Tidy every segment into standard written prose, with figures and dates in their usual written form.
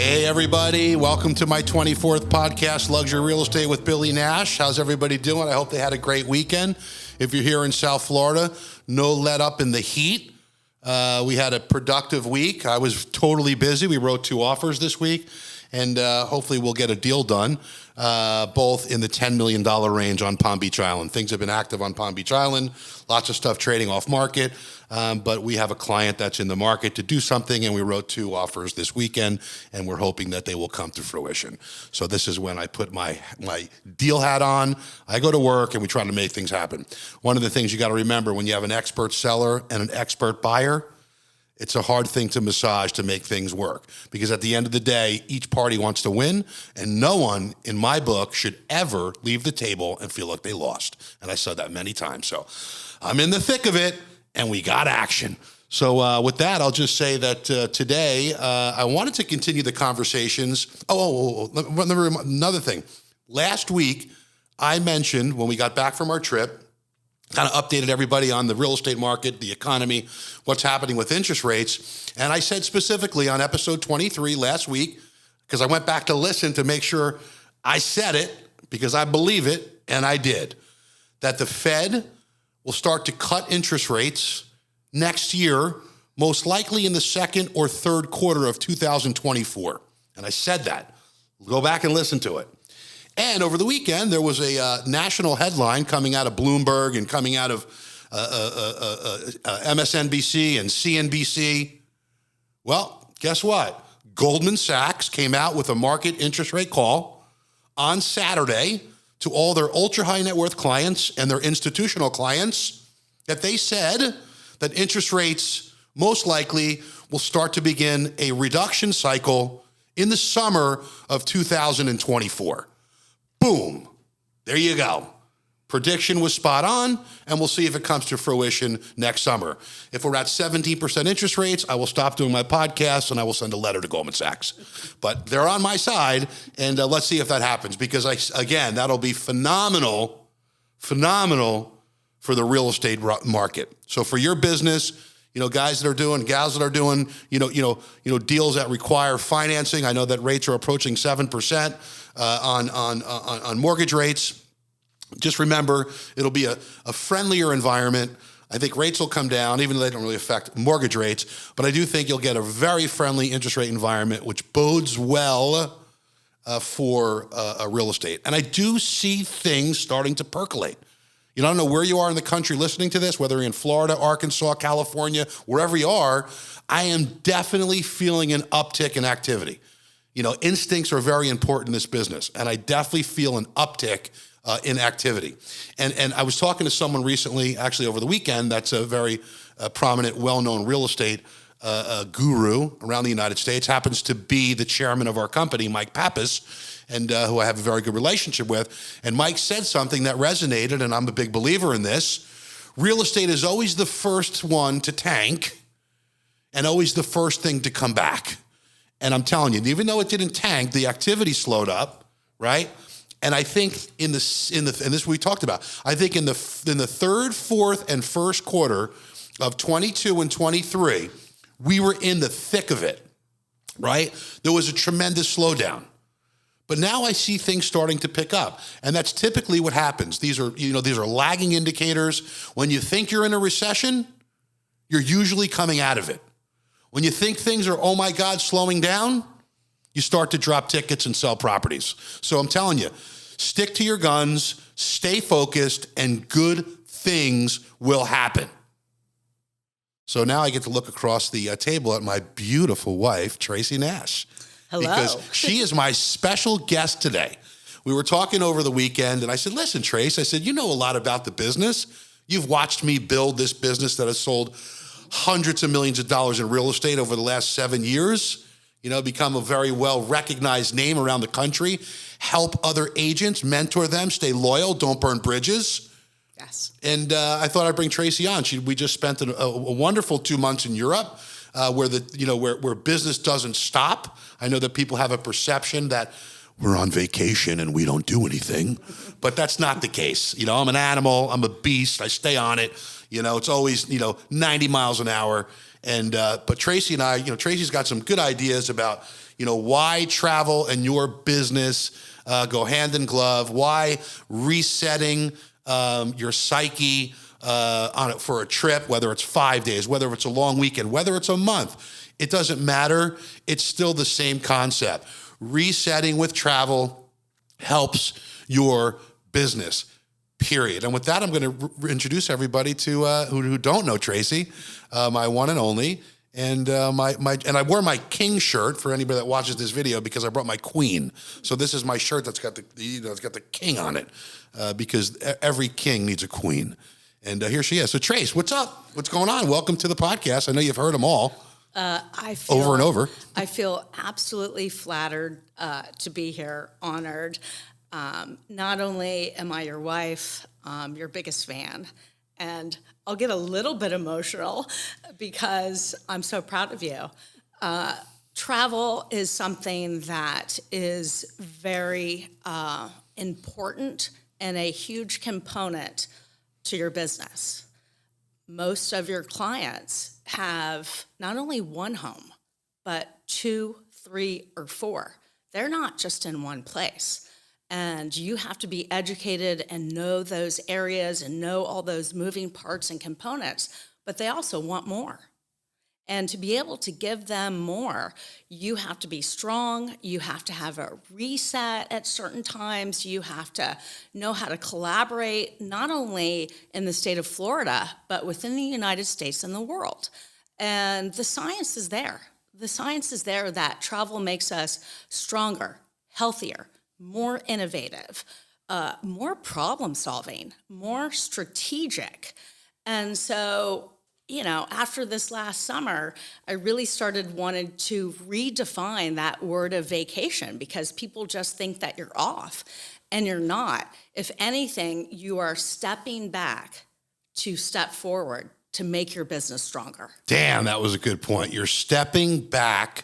Hey, everybody. Welcome to my 24th podcast, Luxury Real Estate with Billy Nash. How's everybody doing? I hope they had a great weekend. If you're here in South Florida, no let up in the heat. We had a productive week. I was totally busy. We wrote 2 offers this week, and hopefully we'll get a deal done, both in the $10 million range on Palm Beach Island. Things have been active on Palm Beach Island, lots of stuff trading off market, but we have a client that's in the market to do something, and we wrote 2 offers this weekend, and we're hoping that they will come to fruition. So this is when I put my deal hat on, I go to work, and we try to make things happen. One of the things you got to remember when you have an expert seller and an expert buyer, it's a hard thing to massage to make things work, because at the end of the day, each party wants to win, and no one in my book should ever leave the table and feel like they lost. And I said that many times. So I'm in the thick of it, and we got action. So with that, I'll just say that today I wanted to continue the conversations. Another thing. Last week, I mentioned when we got back from our trip, kind of updated everybody on the real estate market, the economy, what's happening with interest rates. And I said specifically on episode 23 last week, because I went back to listen to make sure I said it, because I believe it, and I did, that the Fed will start to cut interest rates next year, most likely in the second or third quarter of 2024. And I said that. Go back and listen to it. And over the weekend, there was a national headline coming out of Bloomberg and coming out of MSNBC and CNBC. Well, guess what? Goldman Sachs came out with a market interest rate call on Saturday to all their ultra-high net worth clients and their institutional clients, that they said that interest rates most likely will start to begin a reduction cycle in the summer of 2024. Boom. There you go. Prediction was spot on, and we'll see if it comes to fruition next summer. If we're at 17% interest rates, I will stop doing my podcast, and I will send a letter to Goldman Sachs. But they're on my side, and let's see if that happens, because, again, that'll be phenomenal for the real estate market. So for your business, guys that are doing, gals that are doing, deals that require financing. I know that rates are approaching 7% on mortgage rates. Just remember, it'll be a friendlier environment. I think rates will come down, even though they don't really affect mortgage rates. But I do think you'll get a very friendly interest rate environment, which bodes well for real estate. And I do see things starting to percolate. I don't know where you are in the country listening to this, whether you're in Florida, Arkansas, California, wherever you are. I am definitely feeling an uptick in activity. Instincts are very important in this business, and I definitely feel an uptick in activity. And I was talking to someone recently, actually over the weekend, that's a very prominent, well-known real estate guru around the United States, happens to be the chairman of our company, Mike Pappas, and who I have a very good relationship with. And Mike said something that resonated, and I'm a big believer in this. Real estate is always the first one to tank and always the first thing to come back. And I'm telling you, even though it didn't tank, the activity slowed up, right? And I think and this we talked about, I think in the third, fourth, and first quarter of 22 and 23, we were in the thick of it, right? There was a tremendous slowdown. But now I see things starting to pick up, and that's typically what happens. These are lagging indicators. When you think you're in a recession, you're usually coming out of it. When you think things are, oh my God, slowing down, you start to drop tickets and sell properties. So I'm telling you, stick to your guns, stay focused, and good things will happen. So now I get to look across the table at my beautiful wife, Tracy Nash. Hello. Because she is my special guest today. We were talking over the weekend, and I said, listen, Trace, I said, you know a lot about the business. You've watched me build this business that has sold hundreds of millions of dollars in real estate over the last 7 years, become a very well-recognized name around the country, help other agents, mentor them, stay loyal, don't burn bridges. Yes. And I thought I'd bring Tracy on. We just spent a wonderful 2 months in Europe, where business doesn't stop. I know that people have a perception that we're on vacation and we don't do anything, but that's not the case. I'm an animal, I'm a beast, I stay on it. It's always, 90 miles an hour. And but Tracy and I, Tracy's got some good ideas about, why travel and your business go hand in glove, why resetting your psyche on it for a trip, whether it's 5 days, whether it's a long weekend, whether it's a month, it doesn't matter. It's still the same concept. Resetting with travel helps your business, period. And with that, I'm going to introduce everybody to who don't know Tracy, my one and only. And and I wore my king shirt for anybody that watches this video because I brought my queen. So this is my shirt that's got it's got the king on it because every king needs a queen. And here she is. So Trace, what's up? What's going on? Welcome to the podcast. I know you've heard them all. I feel, over and over. I feel absolutely flattered to be here, honored. Not only am I your wife, your biggest fan, and I'll get a little bit emotional because I'm so proud of you. Travel is something that is very important and a huge component to your business. Most of your clients have not only one home, but 2, 3, or 4. They're not just in one place. And you have to be educated and know those areas and know all those moving parts and components, but they also want more. And to be able to give them more, you have to be strong. You have to have a reset at certain times. You have to know how to collaborate, not only in the state of Florida, but within the United States and the world. And the science is there. The science is there that travel makes us stronger, healthier, more innovative, more problem solving, more strategic. And so, after this last summer, I really started wanting to redefine that word of vacation because people just think that you're off and you're not. If anything, you are stepping back to step forward to make your business stronger. Damn, that was a good point. You're stepping back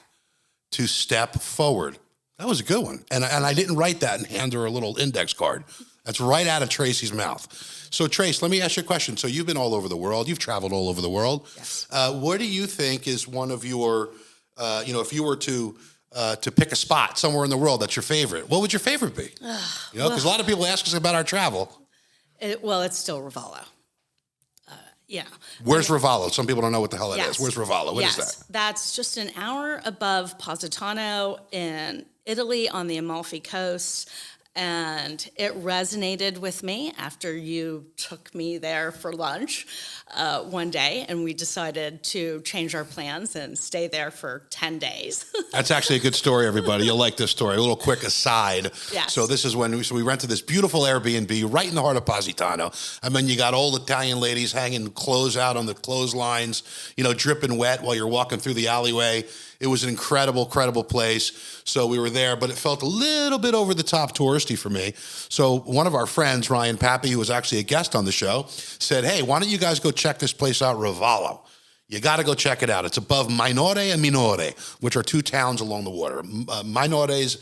to step forward. That was a good one. And I didn't write that and hand her a little index card. That's right out of Tracy's mouth. So, Trace, let me ask you a question. So you've been all over the world. You've traveled all over the world. Yes. What do you think is one of your, if you were to pick a spot somewhere in the world that's your favorite, what would your favorite be? Because a lot of people ask us about our travel. It's still Ravallo. Where's Ravallo? Some people don't know what the hell that Yes. is. Where's Ravallo? What is that? That's just an hour above Positano in Italy on the Amalfi Coast. And it resonated with me after you took me there for lunch one day, and we decided to change our plans and stay there for 10 days. That's actually a good story, everybody. You'll like this story. A little quick aside. Yes. So this is when we rented this beautiful Airbnb right in the heart of Positano. I mean, you got old Italian ladies hanging clothes out on the clotheslines, dripping wet while you're walking through the alleyway. It was an incredible place. So we were there, but it felt a little bit over the top touristy for me. So one of our friends, Ryan Pappy, who was actually a guest on the show, said, hey, why don't you guys go check this place out, Ravallo? You got to go check it out. It's above Minore and Minore, which are 2 towns along the water. Minore is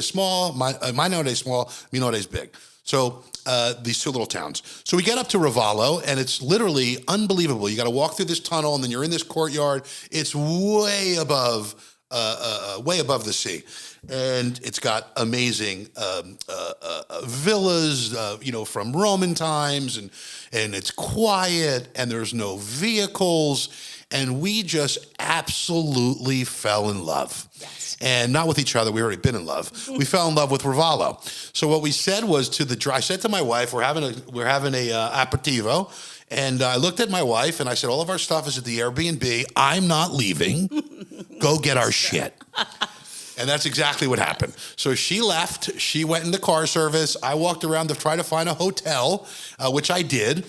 small, Minore is small, Minore is big. So these 2 little towns. So we get up to Ravallo, and it's literally unbelievable. You got to walk through this tunnel, and then you're in this courtyard. It's way above the sea, and it's got amazing villas, from Roman times, and it's quiet, and there's no vehicles, and we just absolutely fell in love. Yes. And not with each other. We already been in love. We fell in love with Ravallo. So what we said was I said to my wife, we're having a aperitivo. And I looked at my wife and I said, all of our stuff is at the Airbnb. I'm not leaving. Go get our shit. And that's exactly what happened. So she left. She went into car service. I walked around to try to find a hotel, which I did.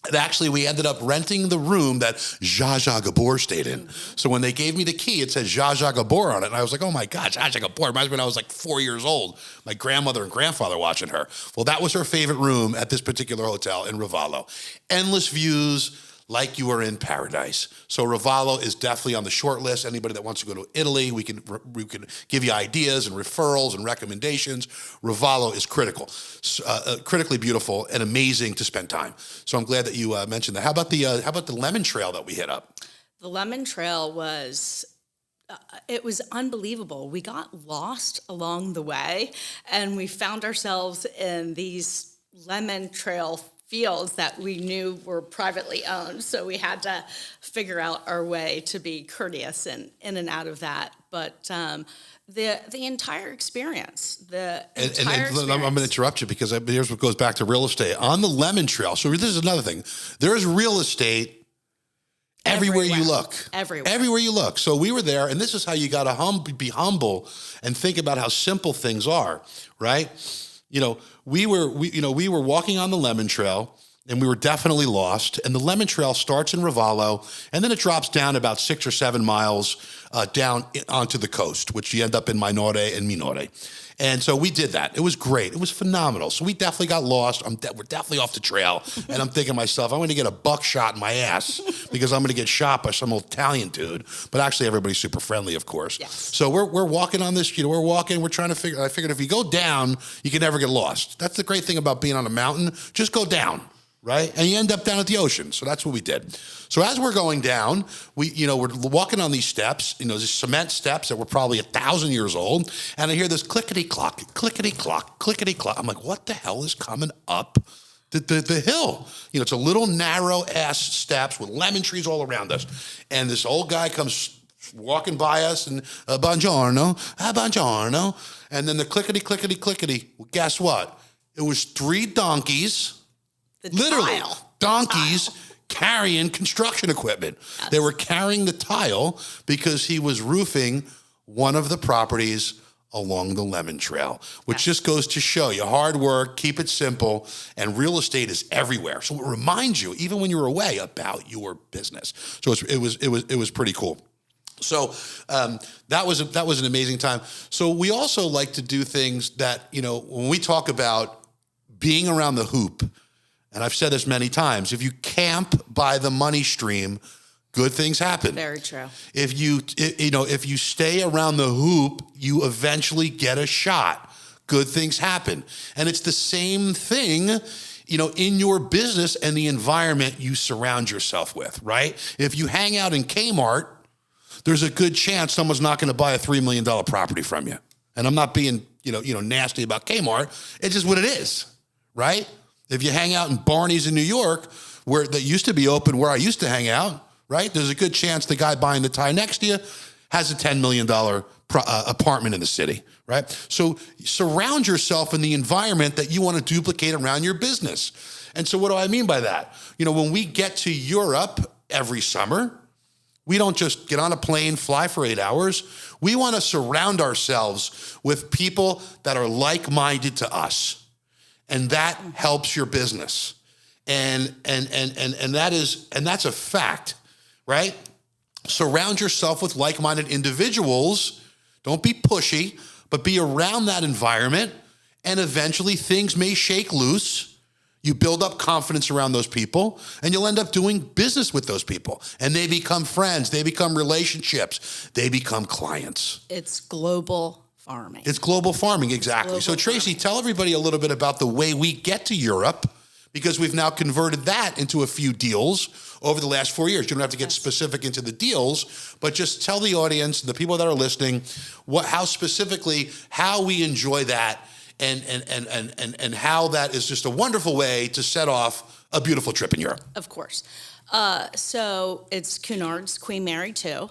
And actually, we ended up renting the room that Zsa Zsa Gabor stayed in. So when they gave me the key, it said Zsa Zsa Gabor on it. And I was like, oh, my God, Zsa Zsa Gabor. It reminds me when I was like 4 years old, my grandmother and grandfather watching her. Well, that was her favorite room at this particular hotel in Ravallo. Endless views, like you are in paradise. So Ravallo is definitely on the short list. Anybody that wants to go to Italy, we can give you ideas and referrals and recommendations. Ravallo is critically beautiful and amazing to spend time. So I'm glad that you mentioned that. How about the lemon trail that we hit up? The lemon trail it was unbelievable. We got lost along the way, and we found ourselves in these lemon trail fields that we knew were privately owned. So we had to figure out our way to be courteous and in and out of that. But the entire experience, I'm going to interrupt you because here's what goes back to real estate. On the lemon trail, so this is another thing. There is real estate everywhere you look. Everywhere you look. So we were there, and this is how you got to be humble and think about how simple things are, right? We were walking on the lemon trail, and we were definitely lost. And the lemon trail starts in Ravallo, and then it drops down about 6 or 7 miles down onto the coast, which you end up in Minore and Minore. And so we did that. It was great. It was phenomenal. So we definitely got lost. We're definitely off the trail. And I'm thinking to myself, I'm going to get a buckshot in my ass because I'm going to get shot by some Italian dude. But actually, everybody's super friendly, of course. Yes. So we're walking on this. We're trying to figure. I figured if you go down, you can never get lost. That's the great thing about being on a mountain. Just go down. Right? And you end up down at the ocean. So that's what we did. So as we're going down, we're walking on these steps, these cement steps that were probably 1,000 years old. And I hear this clickety-clock, clickety-clock, clickety-clock. I'm like, what the hell is coming up the hill? It's a little narrow-ass steps with lemon trees all around us. And this old guy comes walking by us and, buongiorno, buongiorno. And then the clickety-clickety-clickety. Well, guess what? It was 3 donkeys. Literally, donkeys carrying construction equipment. Yes. They were carrying the tile because he was roofing one of the properties along the lemon trail, which just goes to show you hard work, keep it simple, and real estate is everywhere. So it reminds you, even when you're away, about your business. So it was pretty cool. So that was an amazing time. So we also like to do things that, when we talk about being around the hoop. And I've said this many times, if you camp by the money stream, good things happen. Very true. If you stay around the hoop, you eventually get a shot. Good things happen. And it's the same thing, in your business and the environment you surround yourself with, right? If you hang out in Kmart, there's a good chance someone's not going to buy a $3 million property from you. And I'm not being, nasty about Kmart. It's just what it is, right? If you hang out in Barney's in New York, where that used to be open, where I used to hang out, right? There's a good chance the guy buying the tie next to you has a $10 million apartment in the city, right? So surround yourself in the environment that you want to duplicate around your business. And so what do I mean by that? When we get to Europe every summer, we don't just get on a plane, fly for 8 hours. We want to surround ourselves with people that are like-minded to us. And that helps your business. And that's a fact, right? Surround yourself with like-minded individuals. Don't be pushy, but be around that environment. And eventually things may shake loose. You build up confidence around those people, and you'll end up doing business with those people. And they become friends. They become relationships. They become clients. It's global farming. It's global farming, exactly. So Tracy, tell everybody a little bit about the way we get to Europe, because we've now converted that into a few deals over the last 4 years. You don't have to get specific into the deals, but just tell the audience, the people that are listening, how we enjoy that, and how that is just a wonderful way to set off a beautiful trip in Europe. Of course. So it's Cunard's Queen Mary 2.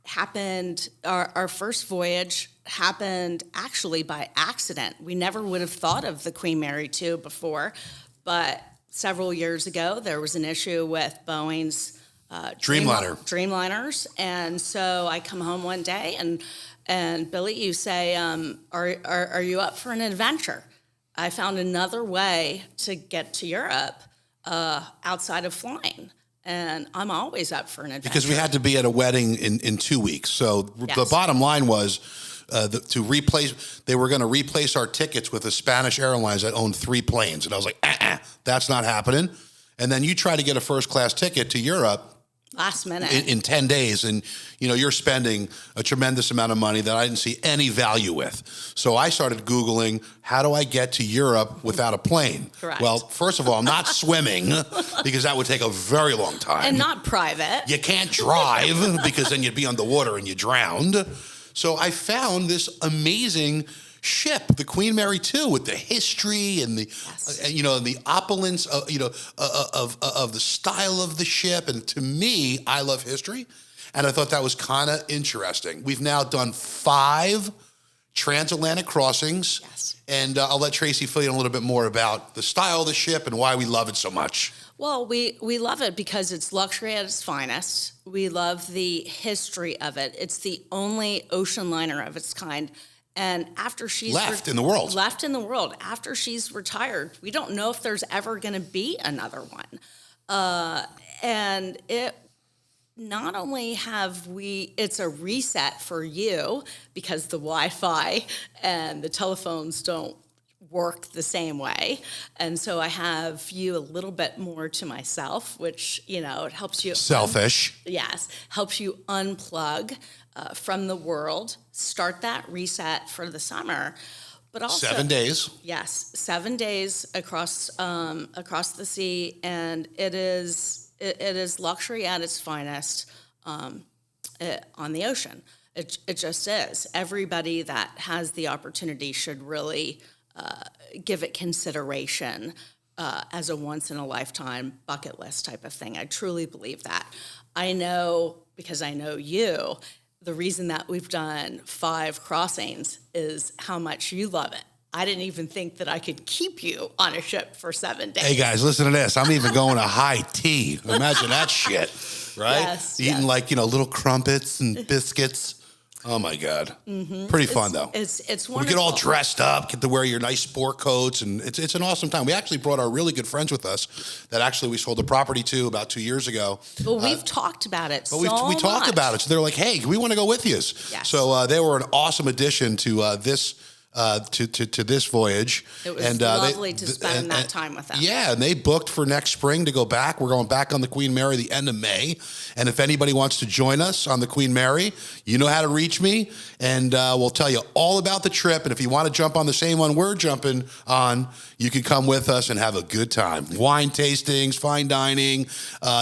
Happened, our first voyage happened actually by accident. We never would have thought of the Queen Mary 2 before, but several years ago, there was an issue with Boeing's Dreamliners. And so I come home one day and Billy, you say, are you up for an adventure? I found another way to get to Europe outside of flying. And I'm always up for an adventure. Because we had to be at a wedding in 2 weeks. So the bottom line was they were going to replace our tickets with a Spanish Airlines that owned 3 planes. And I was like, that's not happening. And then you try to get a first class ticket to Europe. Last minute. in 10 days. And, you're spending a tremendous amount of money that I didn't see any value with. So I started Googling, how do I get to Europe without a plane? Correct. Well, first of all, I'm not swimming because that would take a very long time. And not private. You can't drive because then you'd be underwater and you drowned. So I found this amazing ship, the Queen Mary 2, with the history and the, and the opulence of, of the style of the ship. And to me, I love history. And I thought that was kind of interesting. We've now done 5 transatlantic crossings. Yes. And I'll let Tracy fill you in a little bit more about the style of the ship and why we love it so much. Well, we love it because it's luxury at its finest. We love the history of it. It's the only ocean liner of its kind. And after she's left in the world, after she's retired, we don't know if there's ever going to be another one. And it not only it's a reset for you because the Wi-Fi and the telephones don't work the same way. And so I have you a little bit more to myself, which, it helps you. Selfish. Yes. Helps you unplug from the world, start that reset for the summer. But also 7 days. Yes. 7 days across the sea. And it is luxury at its finest on the ocean. It just is. Everybody that has the opportunity should really give it consideration as a once-in-a-lifetime bucket list type of thing. I truly believe that. I know, because I know you, the reason that we've done 5 crossings is how much you love it. I didn't even think that I could keep you on a ship for 7 days. Hey, guys, listen to this. I'm even going to high tea. Imagine that shit, right? Yes, Eating little crumpets and biscuits. Oh, my God. Mm-hmm. Pretty fun, though. It's wonderful. We get all dressed up, get to wear your nice sport coats, and it's an awesome time. We actually brought our really good friends with us that actually we sold the property to about 2 years ago. Well, we've talked about it we talked about it. So they're like, hey, we want to go with you. Yes. So they were an awesome addition to this to this voyage. It was lovely to spend that time with them. Yeah, and they booked for next spring to go back. We're going back on the Queen Mary the end of May. And if anybody wants to join us on the Queen Mary, you know how to reach me, and we'll tell you all about the trip. And if you want to jump on the same one we're jumping on, you can come with us and have a good time. Wine tastings, fine dining,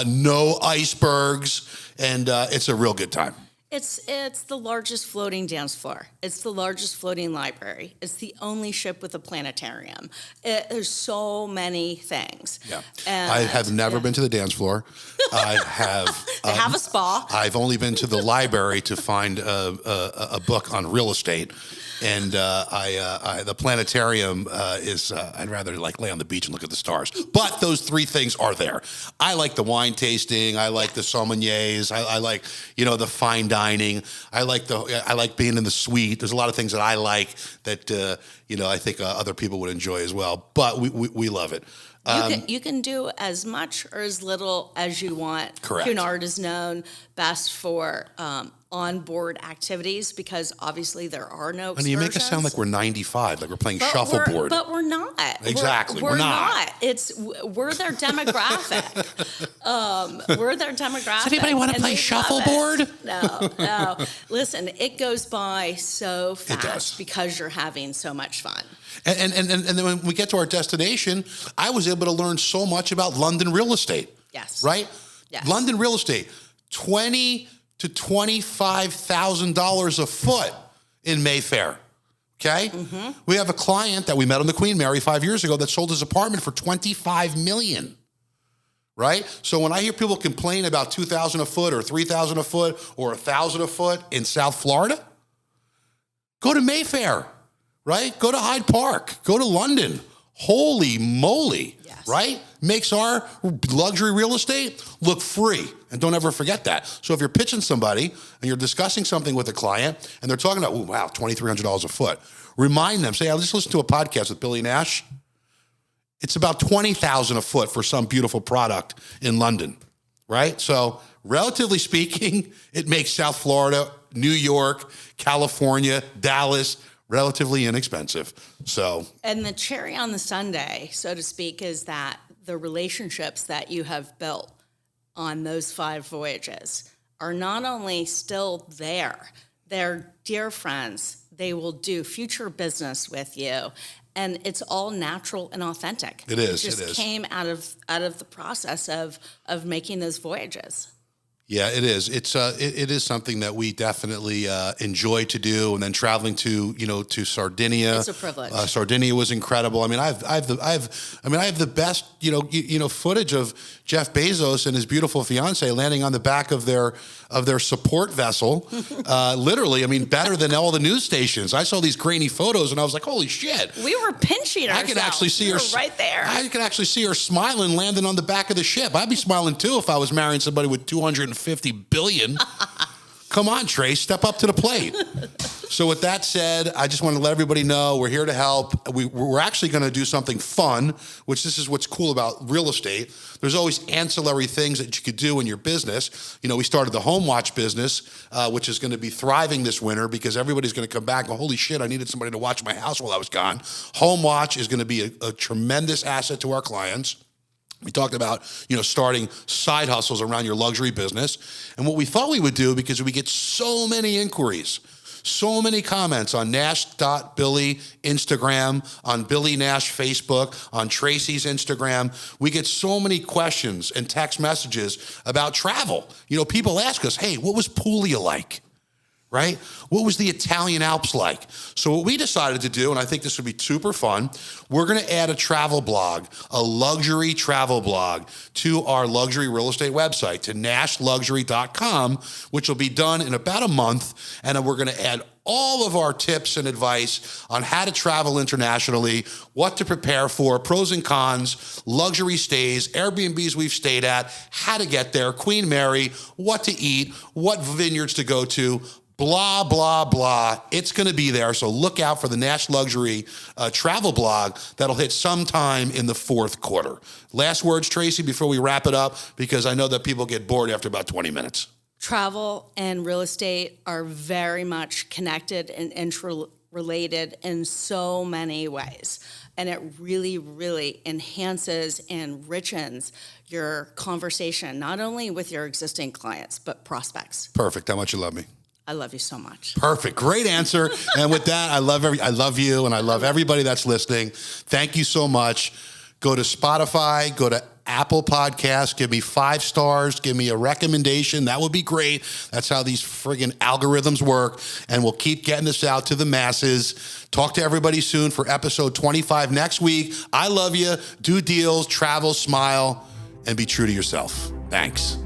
no icebergs, and it's a real good time. It's the largest floating dance floor. It's the largest floating library. It's the only ship with a planetarium. There's so many things. Yeah, and I have never been to the dance floor. I have. They have a spa. I've only been to the library to find a book on real estate. And the planetarium is, I'd rather lay on the beach and look at the stars. But those 3 things are there. I like the wine tasting. I like the sommeliers. I like, the fine dining. I like being in the suite. There's a lot of things that I like that, I think other people would enjoy as well. But we love it. You can do as much or as little as you want. Correct. Cunard is known best for onboard activities because obviously there are no excursions. And you make us sound like we're 95, like we're playing shuffleboard. But we're not. Exactly, we're not. We're their demographic. We're their demographic. Does anybody want to play shuffleboard? No. Listen, it goes by so fast. It does. Because you're having so much fun. And then when we get to our destination, I was able to learn so much about London real estate. Yes. Right? Yes. London real estate, $20,000 to $25,000 a foot in Mayfair. Okay? Mm-hmm. We have a client that we met on the Queen Mary 5 years ago that sold his apartment for $25 million. Right? So when I hear people complain about $2,000 a foot or $3,000 a foot or $1,000 a foot in South Florida, go to Mayfair. Right? Go to Hyde Park. Go to London. Holy moly. Yes. Right? Makes our luxury real estate look free. And don't ever forget that. So if you're pitching somebody and you're discussing something with a client and they're talking about, wow, $2,300 a foot, remind them, say, I just listened to a podcast with Billy Nash. It's about $20,000 a foot for some beautiful product in London. Right? So relatively speaking, it makes South Florida, New York, California, Dallas, relatively inexpensive. So, and the cherry on the sundae, so to speak, is that the relationships that you have built on those 5 voyages are not only still there, they're dear friends. They will do future business with you. And it's all natural and authentic. It is. It just came out of the process of making those voyages. Yeah, it is. It is something that we definitely enjoy to do, and then traveling to Sardinia. It's a privilege. Sardinia was incredible. I mean, I have the best footage of Jeff Bezos and his beautiful fiance landing on the back of their support vessel. Literally, I mean, better than all the news stations. I saw these grainy photos, and I was like, holy shit! We were pinching ourselves. I could actually see her right there. I could actually see her smiling, landing on the back of the ship. I'd be smiling too if I was marrying somebody with 250 billion. Come on, Trace, step up to the plate. So with that said, I just want to let everybody know we're here to help. We're actually going to do something fun, which this is what's cool about real estate. There's always ancillary things that you could do in your business. We started the home watch business, which is going to be thriving this winter because everybody's going to come back and go, holy shit, I needed somebody to watch my house while I was gone. Home watch is going to be a tremendous asset to our clients. We talked about, starting side hustles around your luxury business. And what we thought we would do, because we get so many inquiries, so many comments on Nash.Billy Instagram, on Billy Nash Facebook, on Tracy's Instagram. We get so many questions and text messages about travel. People ask us, hey, what was Puglia like? Right? What was the Italian Alps like? So what we decided to do, and I think this would be super fun, we're going to add a travel blog, a luxury travel blog to our luxury real estate website, to nashluxury.com, which will be done in about a month. And we're going to add all of our tips and advice on how to travel internationally, what to prepare for, pros and cons, luxury stays, Airbnbs we've stayed at, how to get there, Queen Mary, what to eat, what vineyards to go to, blah, blah, blah. It's going to be there. So look out for the Nash Luxury travel blog that'll hit sometime in the 4th quarter. Last words, Tracy, before we wrap it up, because I know that people get bored after about 20 minutes. Travel and real estate are very much connected and interrelated in so many ways. And it really, really enhances and enriches your conversation, not only with your existing clients, but prospects. Perfect. How much you love me. I love you so much. Perfect. Great answer. And with that, I love you, and I love everybody that's listening. Thank you so much. Go to Spotify, go to Apple Podcasts, give me 5 stars, give me a recommendation. That would be great. That's how these friggin' algorithms work. And we'll keep getting this out to the masses. Talk to everybody soon for episode 25 next week. I love you. Do deals, travel, smile, and be true to yourself. Thanks.